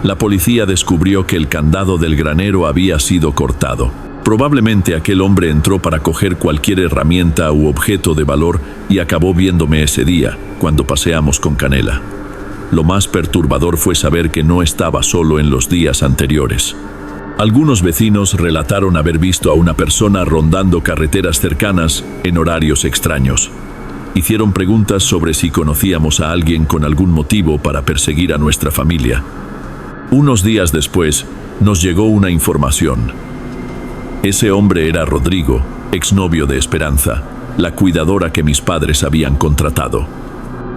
La policía descubrió que el candado del granero había sido cortado. Probablemente aquel hombre entró para coger cualquier herramienta u objeto de valor y acabó viéndome ese día, cuando paseamos con Canela. Lo más perturbador fue saber que no estaba solo en los días anteriores. Algunos vecinos relataron haber visto a una persona rondando carreteras cercanas en horarios extraños. Hicieron preguntas sobre si conocíamos a alguien con algún motivo para perseguir a nuestra familia. Unos días después, nos llegó una información. Ese hombre era Rodrigo, exnovio de Esperanza, la cuidadora que mis padres habían contratado.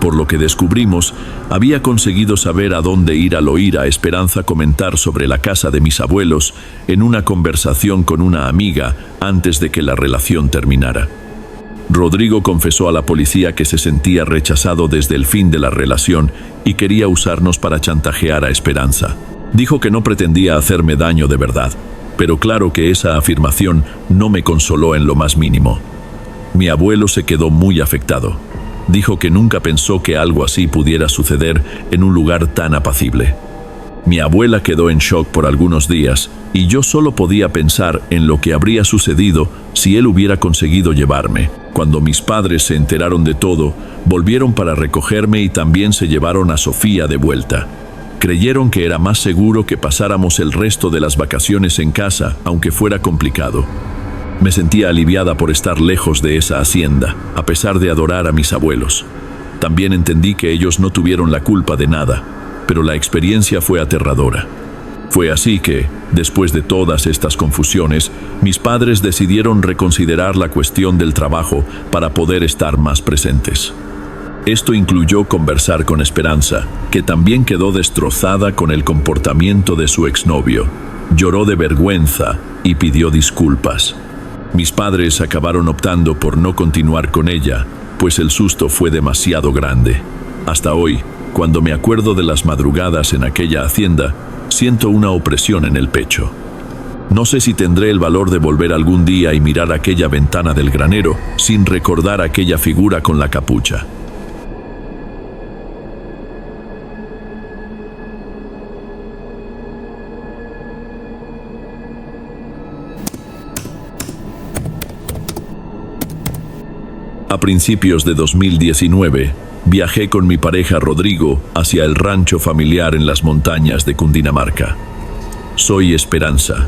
Por lo que descubrimos, había conseguido saber a dónde ir al oír a Esperanza comentar sobre la casa de mis abuelos en una conversación con una amiga antes de que la relación terminara. Rodrigo confesó a la policía que se sentía rechazado desde el fin de la relación y quería usarnos para chantajear a Esperanza. Dijo que no pretendía hacerme daño de verdad, pero claro que esa afirmación no me consoló en lo más mínimo. Mi abuelo se quedó muy afectado. Dijo que nunca pensó que algo así pudiera suceder en un lugar tan apacible. Mi abuela quedó en shock por algunos días y yo solo podía pensar en lo que habría sucedido si él hubiera conseguido llevarme. Cuando mis padres se enteraron de todo, volvieron para recogerme y también se llevaron a Sofía de vuelta. Creyeron que era más seguro que pasáramos el resto de las vacaciones en casa, aunque fuera complicado. Me sentía aliviada por estar lejos de esa hacienda, a pesar de adorar a mis abuelos. También entendí que ellos no tuvieron la culpa de nada, pero la experiencia fue aterradora. Fue así que, después de todas estas confusiones, mis padres decidieron reconsiderar la cuestión del trabajo para poder estar más presentes. Esto incluyó conversar con Esperanza, que también quedó destrozada con el comportamiento de su exnovio. Lloró de vergüenza y pidió disculpas. Mis padres acabaron optando por no continuar con ella, pues el susto fue demasiado grande. Hasta hoy, cuando me acuerdo de las madrugadas en aquella hacienda, siento una opresión en el pecho. No sé si tendré el valor de volver algún día y mirar aquella ventana del granero sin recordar aquella figura con la capucha. A principios de 2019, viajé con mi pareja Rodrigo hacia el rancho familiar en las montañas de Cundinamarca. Soy Esperanza.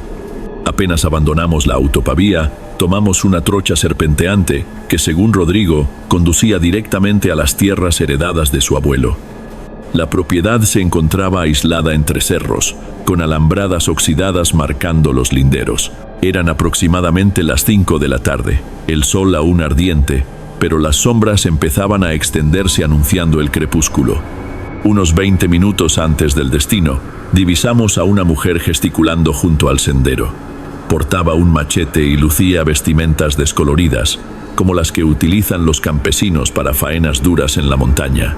Apenas abandonamos la autopavía, tomamos una trocha serpenteante que, según Rodrigo, conducía directamente a las tierras heredadas de su abuelo. La propiedad se encontraba aislada entre cerros, con alambradas oxidadas marcando los linderos. Eran aproximadamente las 5 de la tarde, el sol aún ardiente, pero las sombras empezaban a extenderse anunciando el crepúsculo. Unos 20 minutos antes del destino, divisamos a una mujer gesticulando junto al sendero. Portaba un machete y lucía vestimentas descoloridas, como las que utilizan los campesinos para faenas duras en la montaña.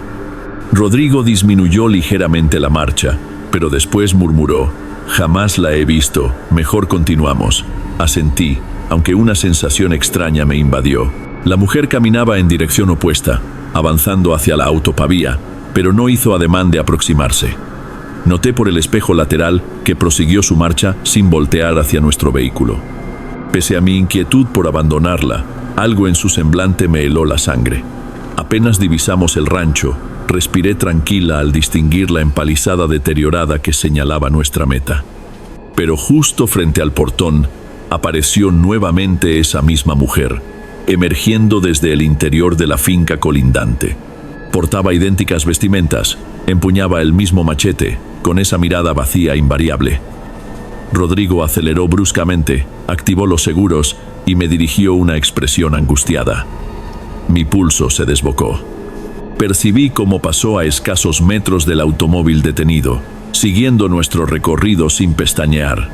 Rodrigo disminuyó ligeramente la marcha, pero después murmuró: «Jamás la he visto, mejor continuamos». Asentí, aunque una sensación extraña me invadió. La mujer caminaba en dirección opuesta, avanzando hacia la autopavía, pero no hizo ademán de aproximarse. Noté por el espejo lateral que prosiguió su marcha sin voltear hacia nuestro vehículo. Pese a mi inquietud por abandonarla, algo en su semblante me heló la sangre. Apenas divisamos el rancho, respiré tranquila al distinguir la empalizada deteriorada que señalaba nuestra meta. Pero justo frente al portón, apareció nuevamente esa misma mujer, emergiendo desde el interior de la finca colindante. Portaba idénticas vestimentas, empuñaba el mismo machete, con esa mirada vacía invariable. Rodrigo aceleró bruscamente, activó los seguros y me dirigió una expresión angustiada. Mi pulso se desbocó. Percibí cómo pasó a escasos metros del automóvil detenido, siguiendo nuestro recorrido sin pestañear.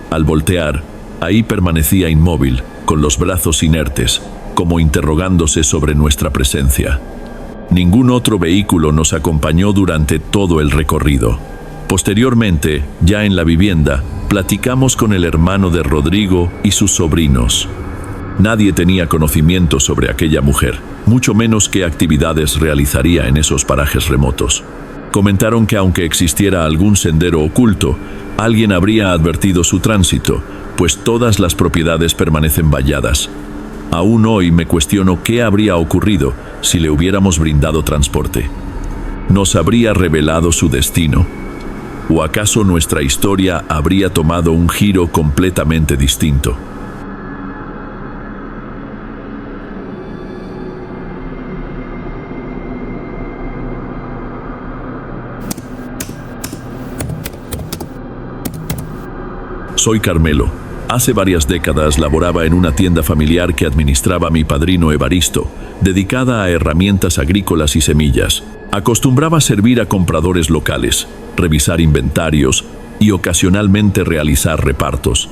Al voltear, ahí permanecía inmóvil, con los brazos inertes, como interrogándose sobre nuestra presencia. Ningún otro vehículo nos acompañó durante todo el recorrido. Posteriormente, ya en la vivienda, platicamos con el hermano de Rodrigo y sus sobrinos. Nadie tenía conocimiento sobre aquella mujer, mucho menos qué actividades realizaría en esos parajes remotos. Comentaron que aunque existiera algún sendero oculto, alguien habría advertido su tránsito, pues todas las propiedades permanecen valladas. Aún hoy me cuestiono qué habría ocurrido si le hubiéramos brindado transporte. ¿Nos habría revelado su destino? ¿O acaso nuestra historia habría tomado un giro completamente distinto? Soy Carmelo. Hace varias décadas laboraba en una tienda familiar que administraba mi padrino Evaristo, dedicada a herramientas agrícolas y semillas. Acostumbraba servir a compradores locales, revisar inventarios y ocasionalmente realizar repartos.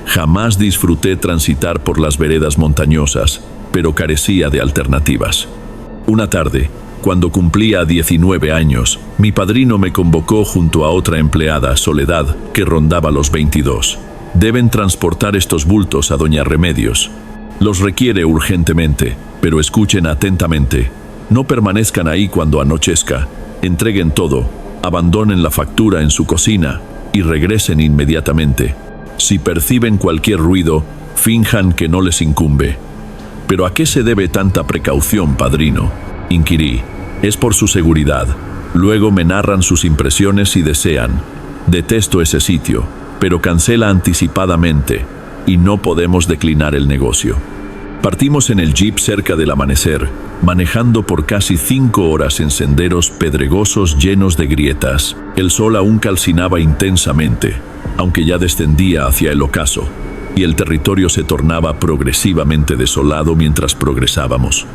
Jamás disfruté transitar por las veredas montañosas, pero carecía de alternativas. Una tarde, cuando cumplía 19 años, mi padrino me convocó junto a otra empleada, Soledad, que rondaba los 22. Deben transportar estos bultos a Doña Remedios. Los requiere urgentemente, pero escuchen atentamente. No permanezcan ahí cuando anochezca. Entreguen todo, abandonen la factura en su cocina y regresen inmediatamente. Si perciben cualquier ruido, finjan que no les incumbe. ¿Pero a qué se debe tanta precaución, padrino?, inquirí. Es por su seguridad. Luego me narran sus impresiones si desean. Detesto ese sitio, pero cancela anticipadamente y no podemos declinar el negocio. Partimos en el jeep cerca del amanecer, manejando por casi 5 horas en senderos pedregosos llenos de grietas. El sol aún calcinaba intensamente, aunque ya descendía hacia el ocaso, y el territorio se tornaba progresivamente desolado mientras progresábamos.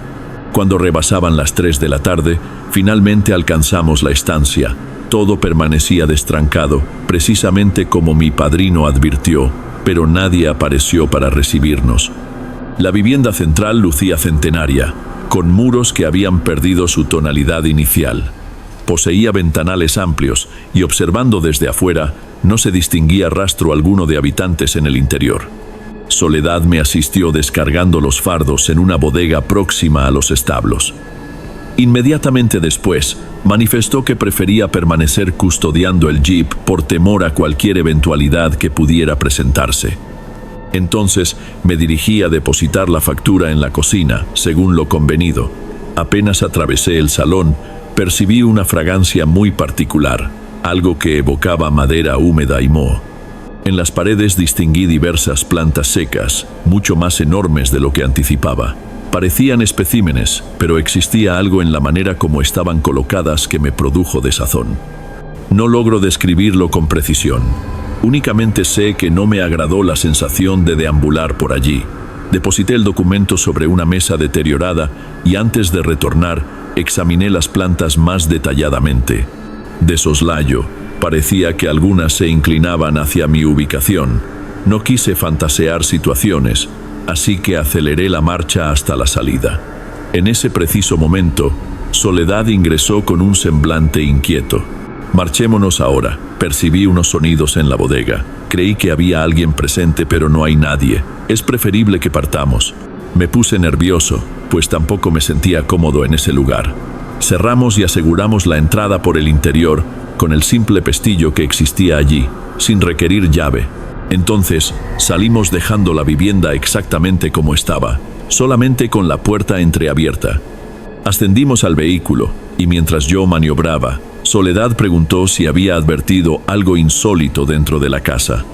Cuando rebasaban las 3 de la tarde, finalmente alcanzamos la estancia, Todo permanecía destrancado, precisamente como mi padrino advirtió, pero nadie apareció para recibirnos. La vivienda central lucía centenaria, con muros que habían perdido su tonalidad inicial. Poseía ventanales amplios y, observando desde afuera, no se distinguía rastro alguno de habitantes en el interior. Soledad me asistió descargando los fardos en una bodega próxima a los establos. Inmediatamente después, manifestó que prefería permanecer custodiando el jeep por temor a cualquier eventualidad que pudiera presentarse. Entonces me dirigí a depositar la factura en la cocina, según lo convenido. Apenas atravesé el salón, percibí una fragancia muy particular, algo que evocaba madera húmeda y moho. En las paredes distinguí diversas plantas secas, mucho más enormes de lo que anticipaba. Parecían especímenes, pero existía algo en la manera como estaban colocadas que me produjo desazón. No logro describirlo con precisión. Únicamente sé que no me agradó la sensación de deambular por allí. Deposité el documento sobre una mesa deteriorada y antes de retornar, examiné las plantas más detalladamente. De soslayo, parecía que algunas se inclinaban hacia mi ubicación. No quise fantasear situaciones, así que aceleré la marcha hasta la salida. En ese preciso momento, Soledad ingresó con un semblante inquieto. «Marchémonos ahora», percibí unos sonidos en la bodega. Creí que había alguien presente, pero no hay nadie. Es preferible que partamos. Me puse nervioso, pues tampoco me sentía cómodo en ese lugar. Cerramos y aseguramos la entrada por el interior, con el simple pestillo que existía allí, sin requerir llave. Entonces, salimos dejando la vivienda exactamente como estaba, solamente con la puerta entreabierta. Ascendimos al vehículo, y mientras yo maniobraba, Soledad preguntó si había advertido algo insólito dentro de la casa.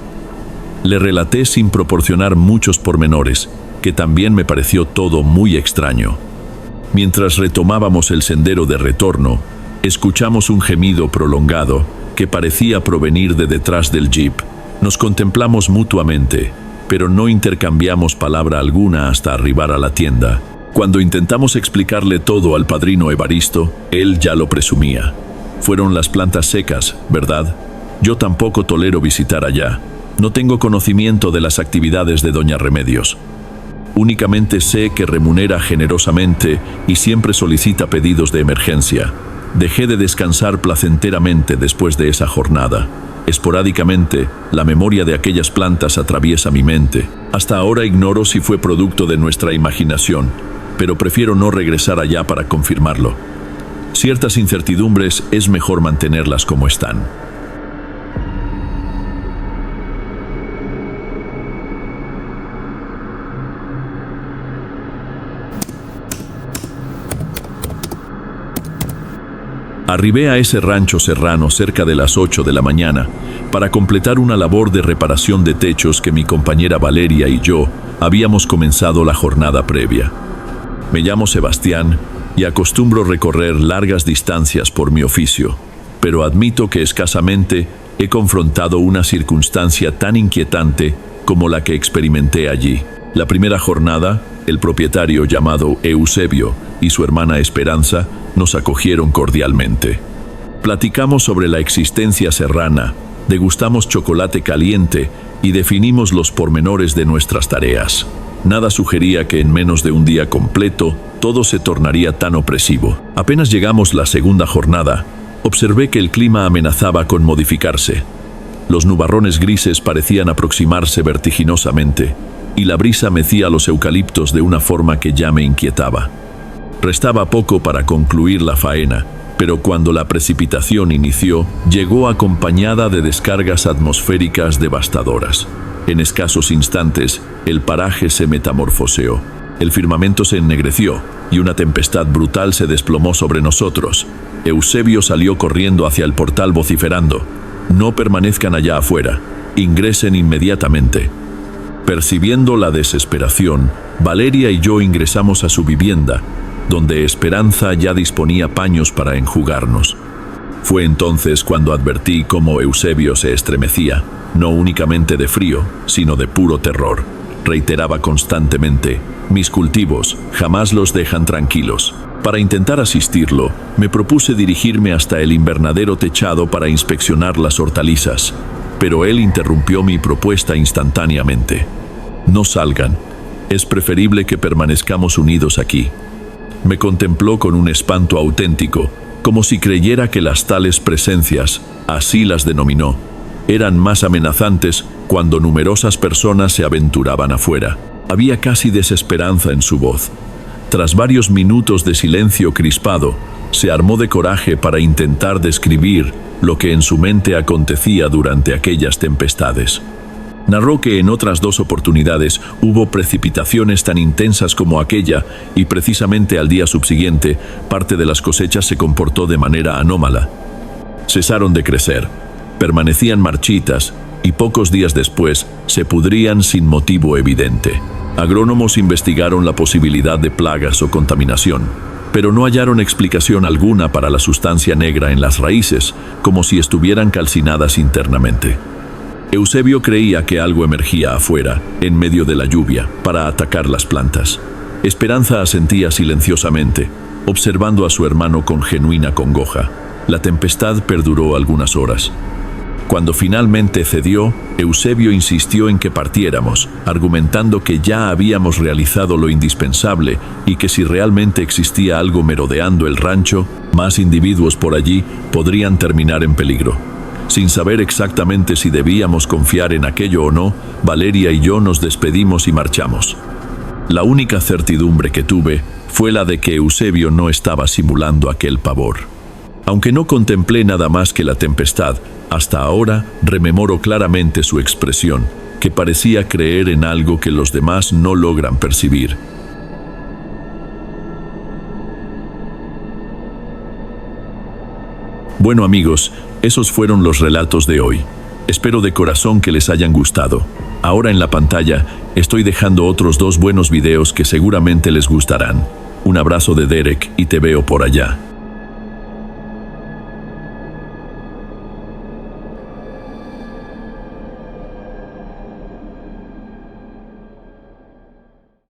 Le relaté sin proporcionar muchos pormenores, que también me pareció todo muy extraño. Mientras retomábamos el sendero de retorno, escuchamos un gemido prolongado que parecía provenir de detrás del jeep. Nos contemplamos mutuamente, pero no intercambiamos palabra alguna hasta arribar a la tienda. Cuando intentamos explicarle todo al padrino Evaristo, él ya lo presumía. Fueron las plantas secas, ¿verdad? Yo tampoco tolero visitar allá. No tengo conocimiento de las actividades de Doña Remedios. Únicamente sé que remunera generosamente y siempre solicita pedidos de emergencia. Dejé de descansar placenteramente después de esa jornada. Esporádicamente, la memoria de aquellas plantas atraviesa mi mente. Hasta ahora ignoro si fue producto de nuestra imaginación, pero prefiero no regresar allá para confirmarlo. Ciertas incertidumbres es mejor mantenerlas como están. Arribé a ese rancho serrano cerca de las 8 de la mañana para completar una labor de reparación de techos que mi compañera Valeria y yo habíamos comenzado la jornada previa. Me llamo Sebastián y acostumbro recorrer largas distancias por mi oficio, pero admito que escasamente he confrontado una circunstancia tan inquietante como la que experimenté allí. La primera jornada, el propietario llamado Eusebio y su hermana Esperanza nos acogieron cordialmente. Platicamos sobre la existencia serrana, degustamos chocolate caliente y definimos los pormenores de nuestras tareas. Nada sugería que en menos de un día completo todo se tornaría tan opresivo. Apenas llegamos la segunda jornada, observé que el clima amenazaba con modificarse. Los nubarrones grises parecían aproximarse vertiginosamente, y la brisa mecía los eucaliptos de una forma que ya me inquietaba. Restaba poco para concluir la faena, pero cuando la precipitación inició, llegó acompañada de descargas atmosféricas devastadoras. En escasos instantes, el paraje se metamorfoseó. El firmamento se ennegreció y una tempestad brutal se desplomó sobre nosotros. Eusebio salió corriendo hacia el portal vociferando: «No permanezcan allá afuera, ingresen inmediatamente». Percibiendo la desesperación, Valeria y yo ingresamos a su vivienda, donde Esperanza ya disponía paños para enjugarnos. Fue entonces cuando advertí cómo Eusebio se estremecía, no únicamente de frío, sino de puro terror. Reiteraba constantemente: «Mis cultivos jamás los dejan tranquilos». Para intentar asistirlo, me propuse dirigirme hasta el invernadero techado para inspeccionar las hortalizas, pero él interrumpió mi propuesta instantáneamente. No salgan. Es preferible que permanezcamos unidos aquí. Me contempló con un espanto auténtico, como si creyera que las tales presencias, así las denominó, eran más amenazantes cuando numerosas personas se aventuraban afuera. Había casi desesperanza en su voz. Tras varios minutos de silencio crispado, se armó de coraje para intentar describir lo que en su mente acontecía durante aquellas tempestades. Narró que en otras 2 oportunidades hubo precipitaciones tan intensas como aquella y precisamente al día subsiguiente parte de las cosechas se comportó de manera anómala. Cesaron de crecer, permanecían marchitas y pocos días después se pudrían sin motivo evidente. Agrónomos investigaron la posibilidad de plagas o contaminación, pero no hallaron explicación alguna para la sustancia negra en las raíces, como si estuvieran calcinadas internamente. Eusebio creía que algo emergía afuera, en medio de la lluvia, para atacar las plantas. Esperanza asentía silenciosamente, observando a su hermano con genuina congoja. La tempestad perduró algunas horas. Cuando finalmente cedió, Eusebio insistió en que partiéramos, argumentando que ya habíamos realizado lo indispensable y que si realmente existía algo merodeando el rancho, más individuos por allí podrían terminar en peligro. Sin saber exactamente si debíamos confiar en aquello o no, Valeria y yo nos despedimos y marchamos. La única certidumbre que tuve fue la de que Eusebio no estaba simulando aquel pavor. Aunque no contemplé nada más que la tempestad, hasta ahora rememoro claramente su expresión, que parecía creer en algo que los demás no logran percibir. Bueno amigos, esos fueron los relatos de hoy. Espero de corazón que les hayan gustado. Ahora en la pantalla estoy dejando otros 2 buenos videos que seguramente les gustarán. Un abrazo de Derek y te veo por allá.